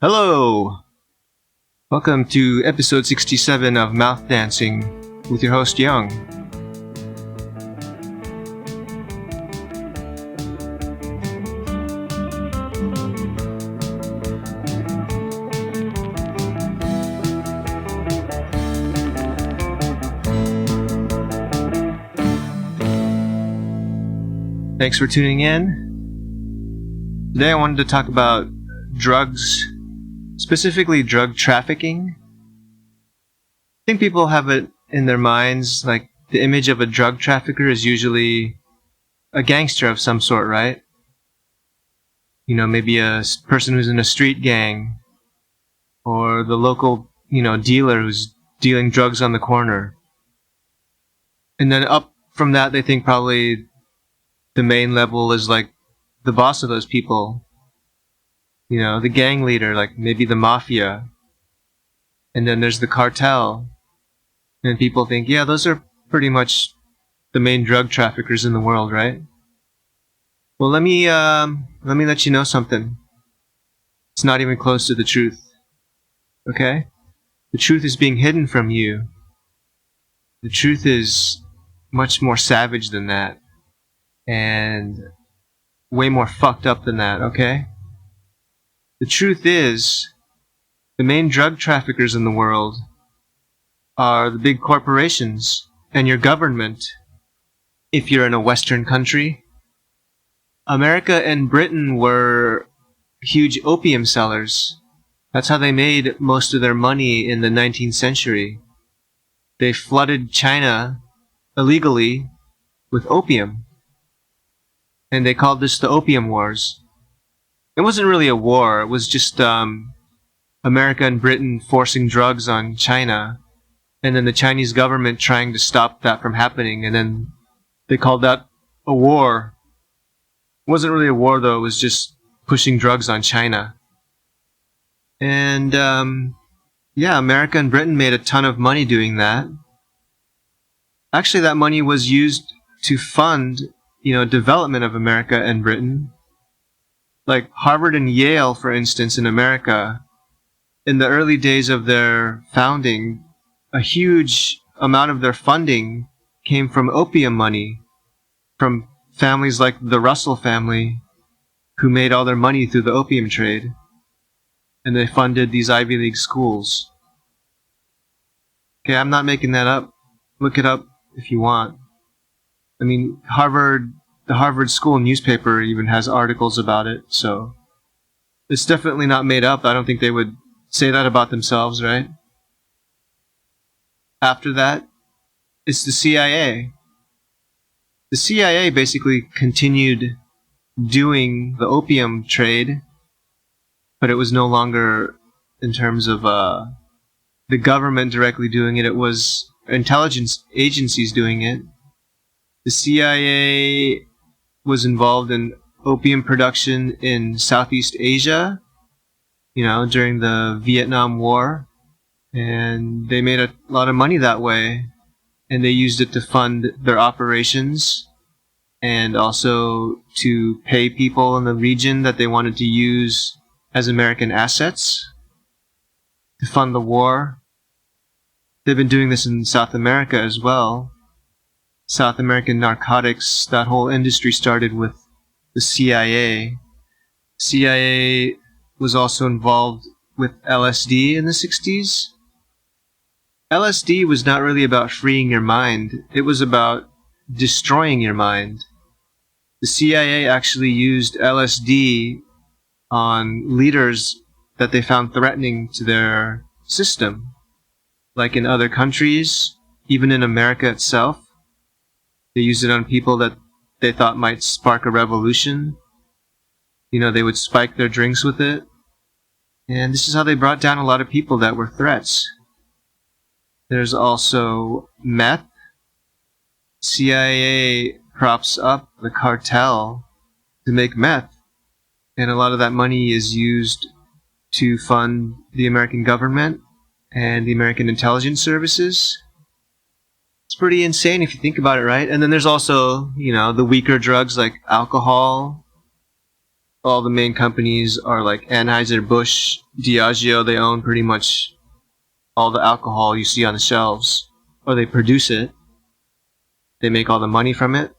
Hello! Welcome to episode 67 of Mouth Dancing with your host Young. Thanks for tuning in. Today I wanted to talk about drugs, specifically drug trafficking. I think people have it in their minds, like the image of a drug trafficker is usually a gangster of some sort, right? You know, maybe a person who's in a street gang, or the local, dealer who's dealing drugs on the corner. And then up from that, they think probably the main level is like the boss of those people, the gang leader, like maybe the mafia. And then there's the cartel. And people think, yeah, those are pretty much the main drug traffickers in the world, right? Well, let me let you know something. It's not even close to the truth. Okay? The truth is being hidden from you. The truth is much more savage than that. And way more fucked up than that, okay? The truth is, the main drug traffickers in the world are the big corporations and your government, if you're in a Western country. America and Britain were huge opium sellers. That's how they made most of their money in the 19th century. They flooded China illegally with opium. And they called this the Opium Wars. It wasn't really a war. It was just America and Britain forcing drugs on China, and then the Chinese government trying to stop that from happening, and then they called that a war. It wasn't really a war, though. It was just pushing drugs on China. And, America and Britain made a ton of money doing that. Actually, that money was used to fund development of America and Britain. Like Harvard and Yale, for instance, in America, in the early days of their founding, a huge amount of their funding came from opium money, from families like the Russell family, who made all their money through the opium trade. And they funded these Ivy League schools. Okay, I'm not making that up. Look it up if you want. I mean, the Harvard School newspaper even has articles about it, so it's definitely not made up. I don't think they would say that about themselves, right? After that, it's the CIA. The CIA basically continued doing the opium trade, but it was no longer in terms of the government directly doing it. It was intelligence agencies doing it. The CIA was involved in opium production in Southeast Asia, during the Vietnam War. And they made a lot of money that way. And they used it to fund their operations and also to pay people in the region that they wanted to use as American assets to fund the war. They've been doing this in South America as well. South American narcotics, that whole industry started with the CIA. CIA was also involved with LSD in the 60s. LSD was not really about freeing your mind. It was about destroying your mind. The CIA actually used LSD on leaders that they found threatening to their system. Like in other countries, even in America itself. They used it on people that they thought might spark a revolution. They would spike their drinks with it. And this is how they brought down a lot of people that were threats. There's also meth. CIA props up the cartel to make meth. And a lot of that money is used to fund the American government and the American intelligence services. It's pretty insane if you think about it, right? And then there's also, the weaker drugs like alcohol all the main companies are like Anheuser-Busch, Diageo. They own pretty much all the alcohol you see on the shelves, or they produce it. They make all the money from it.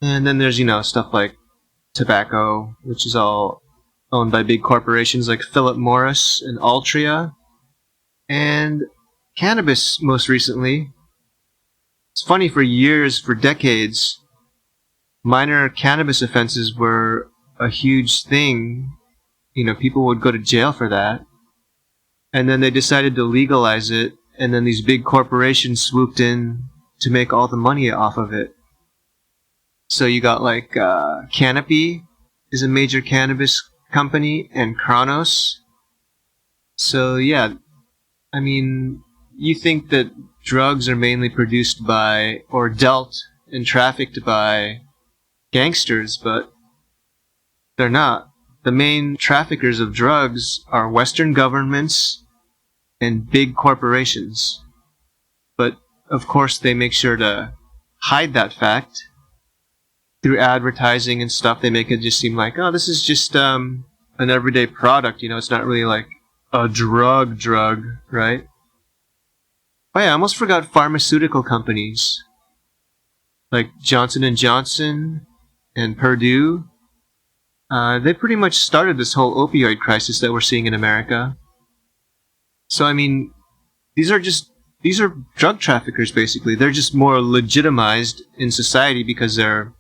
And then there's, stuff like tobacco, which is all owned by big corporations like Philip Morris and Altria. And cannabis, most recently. It's funny, for years, for decades, minor cannabis offenses were a huge thing. People would go to jail for that. And then they decided to legalize it, and then these big corporations swooped in to make all the money off of it. So you got like Canopy is a major cannabis company, and Kronos. So yeah, I mean, you think that drugs are mainly produced by, or dealt and trafficked by, gangsters, but they're not. The main traffickers of drugs are Western governments and big corporations. But, of course, they make sure to hide that fact. Through advertising and stuff, they make it just seem like, oh, this is just an everyday product. It's not really like a drug, right? Oh yeah, I almost forgot pharmaceutical companies. Like Johnson & Johnson and Purdue. They pretty much started this whole opioid crisis that we're seeing in America. So, I mean, these are drug traffickers, basically. They're just more legitimized in society because they're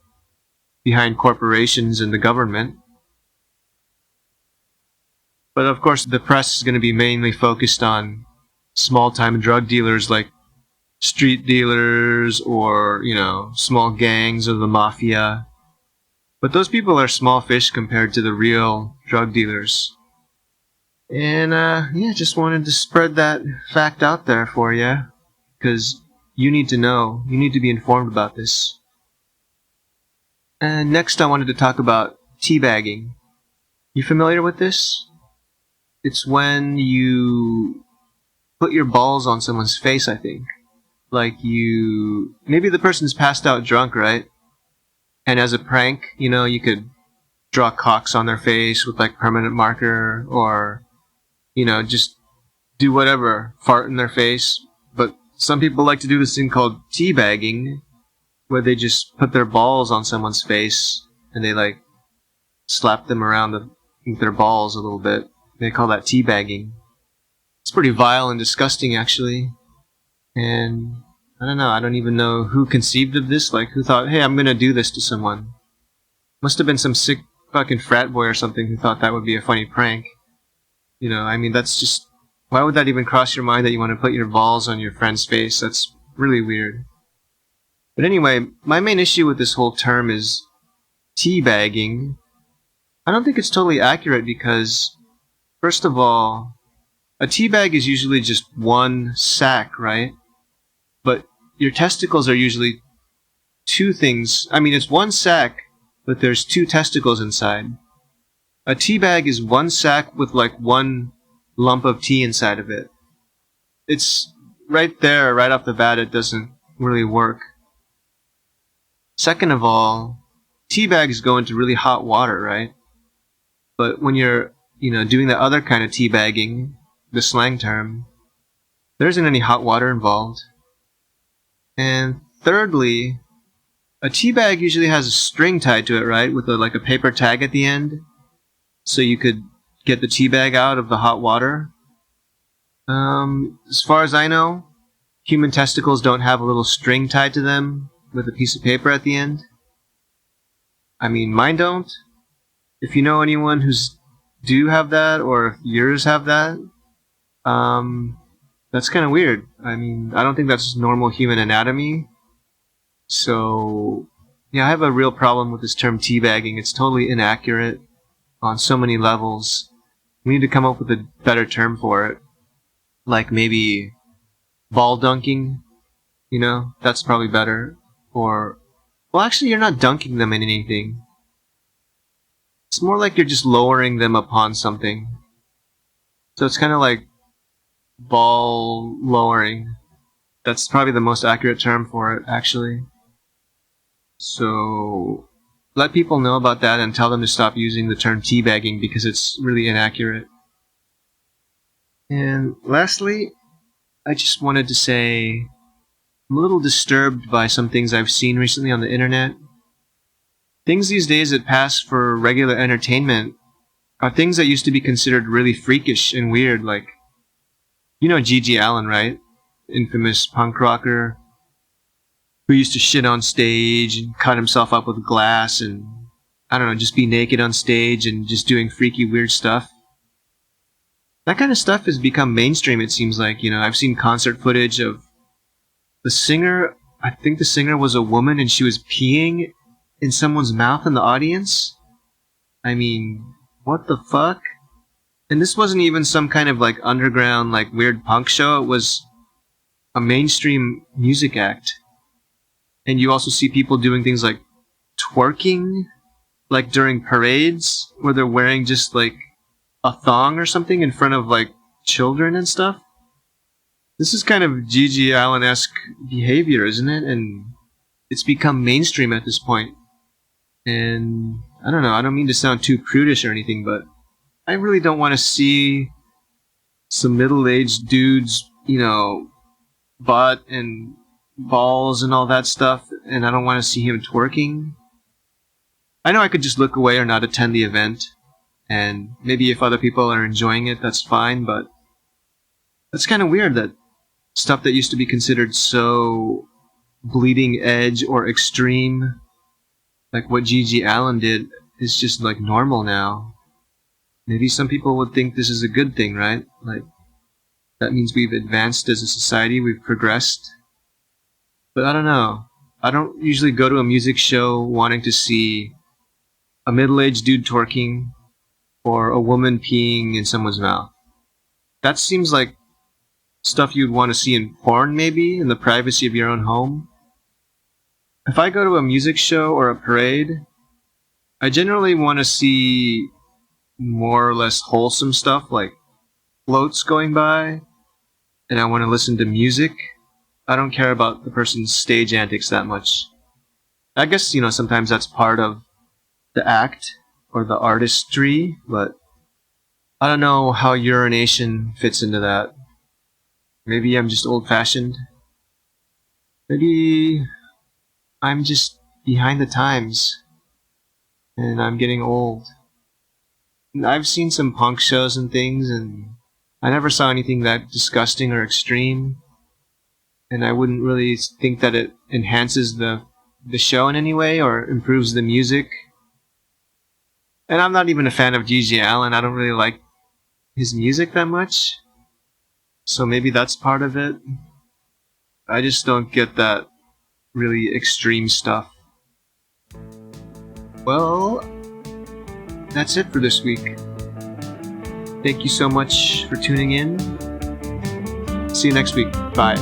behind corporations and the government. But of course, the press is going to be mainly focused on small-time drug dealers like street dealers or, small gangs of the mafia. But those people are small fish compared to the real drug dealers. And, just wanted to spread that fact out there for you, because you need to know, you need to be informed about this. And next I wanted to talk about teabagging. You familiar with this? It's when you put your balls on someone's face, I think. Like maybe the person's passed out drunk, right? And as a prank, you could draw cocks on their face with like permanent marker, or, just do whatever, fart in their face. But some people like to do this thing called teabagging, where they just put their balls on someone's face and they like slap them around with their balls a little bit. They call that teabagging. It's pretty vile and disgusting, actually. And I don't know, I don't even know who conceived of this, like who thought, hey, I'm gonna do this to someone. Must have been some sick fucking frat boy or something who thought that would be a funny prank. I mean, that's just, why would that even cross your mind that you want to put your balls on your friend's face? That's really weird. But anyway, my main issue with this whole term is teabagging. I don't think it's totally accurate because, first of all, a teabag is usually just one sack, right? But your testicles are usually two things. I mean, it's one sack, but there's two testicles inside. A teabag is one sack with like one lump of tea inside of it. It's right there, right off the bat, it doesn't really work. Second of all, tea bags go into really hot water, right? But when you're, doing the other kind of teabagging, the slang term, there isn't any hot water involved. And thirdly, a tea bag usually has a string tied to it, right? With like a paper tag at the end, so you could get the tea bag out of the hot water. As far as I know, human testicles don't have a little string tied to them with a piece of paper at the end. I mean, mine don't. If you know anyone who's do have that, or if yours have that, that's kind of weird. I mean, I don't think that's normal human anatomy. So, yeah, I have a real problem with this term teabagging. It's totally inaccurate on so many levels. We need to come up with a better term for it. Like maybe ball dunking, that's probably better. Or, well, actually, you're not dunking them in anything. It's more like you're just lowering them upon something. So it's kind of like ball lowering. That's probably the most accurate term for it, actually. So, let people know about that and tell them to stop using the term teabagging because it's really inaccurate. And lastly, I just wanted to say I'm a little disturbed by some things I've seen recently on the internet. Things these days that pass for regular entertainment are things that used to be considered really freakish and weird, like, you know G.G. Allen, right? Infamous punk rocker who used to shit on stage and cut himself up with glass and, I don't know, just be naked on stage and just doing freaky, weird stuff. That kind of stuff has become mainstream, it seems like. I've seen concert footage of the singer. I think the singer was a woman and she was peeing in someone's mouth in the audience. I mean, what the fuck? And this wasn't even some kind of like underground, like weird punk show. It was a mainstream music act. And you also see people doing things like twerking, like during parades, where they're wearing just like a thong or something in front of like children and stuff. This is kind of G.G. Allen-esque behavior, isn't it? And it's become mainstream at this point. And I don't know, I don't mean to sound too prudish or anything, but I really don't want to see some middle-aged dudes, butt and balls and all that stuff, and I don't want to see him twerking. I know I could just look away or not attend the event, and maybe if other people are enjoying it, that's fine, but that's kind of weird that stuff that used to be considered so bleeding edge or extreme, like what G.G. Allen did, is just like normal now. Maybe some people would think this is a good thing, right? Like, that means we've advanced as a society, we've progressed. But I don't know. I don't usually go to a music show wanting to see a middle-aged dude twerking or a woman peeing in someone's mouth. That seems like stuff you'd want to see in porn, maybe, in the privacy of your own home. If I go to a music show or a parade, I generally want to see more or less wholesome stuff, like floats going by, and I want to listen to music. I don't care about the person's stage antics that much. I guess, sometimes that's part of the act or the artistry, but I don't know how urination fits into that. Maybe I'm just old-fashioned. Maybe I'm just behind the times, and I'm getting old. And I've seen some punk shows and things, and I never saw anything that disgusting or extreme. And I wouldn't really think that it enhances the show in any way or improves the music. And I'm not even a fan of G.G. Allen. I don't really like his music that much. So maybe that's part of it. I just don't get that really extreme stuff. Well, that's it for this week. Thank you so much for tuning in. See you next week. Bye.